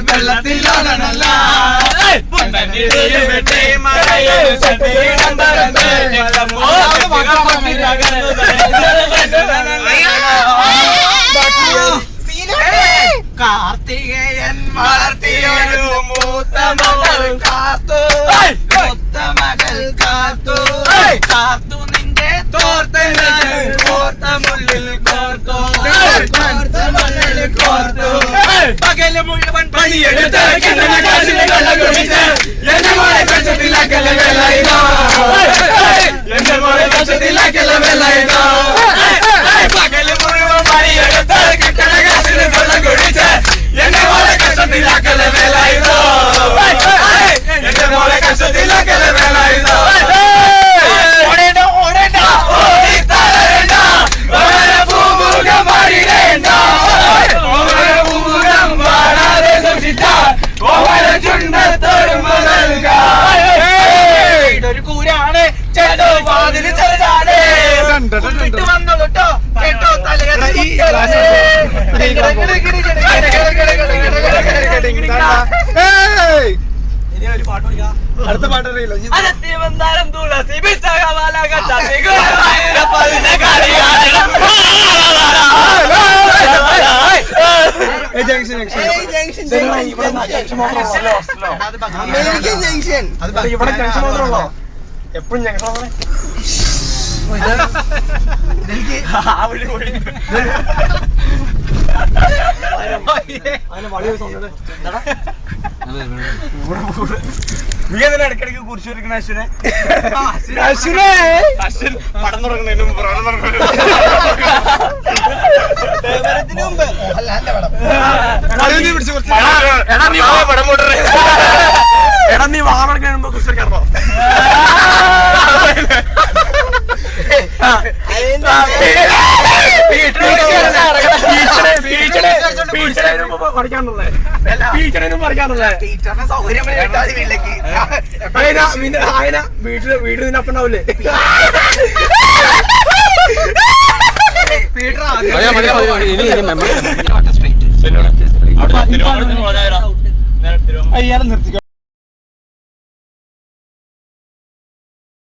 വെള്ളത്തിലോണല്ല കാർത്തികേയൻ വളർത്തിയൊരു മൂത്ത മകൾ കാത്തു കാത്തു നിന്റെ കോർത്ത മുള്ളിൽ കോർത്തു പകല് മുഴുവൻ പണിയെടുത്ത് എന്റെ മോളെ കക്ഷത്തിലാക്കല വേലായുധോ എന്റെ മോളെ കക്ഷത്തിലാക്കല വേലായുധോ പകല് മുഴുവൻ പണിയെടുത്ത് കിട്ടണ കാശിന് വെള്ളം കുടിച്ച് എന്റെ മോളെ കക്ഷത്തിലാക്കല വേലായുധോ എന്റെ മോളെ കക്ഷത്തിലാക്കല വേലായുധോ ഒരു കൂരാണ് ചേട്ടോ വാതില് ചെറുതാണ് വന്നോളൂ കേട്ടോ ഒരു പാട്ട് അടുത്ത പാട്ടറിയില്ല തുളസി ഇവിടെ ജംഗ്ഷൻ മാത്രമല്ലോ എപ്പോഴും ജംഗ്ഷൻ നീ എന്തിനാ ഇടയ്ക്കിടയ്ക്ക് കുറിച്ച് വരയ്ക്കണ അശ്വനെ പടം തുടങ്ങുന്നതിന് മുമ്പ് എടാ നീ വാടകയ്ക്ക് മുമ്പ് കുറിച്ച് വരയ്ക്കാറോ ടീച്ചറിന്റെ സൗകര്യം വീട്ടിൽ നിന്നപ്പം ഉണ്ടാവില്ലേ അയ്യാലും നിർത്തിക്കോ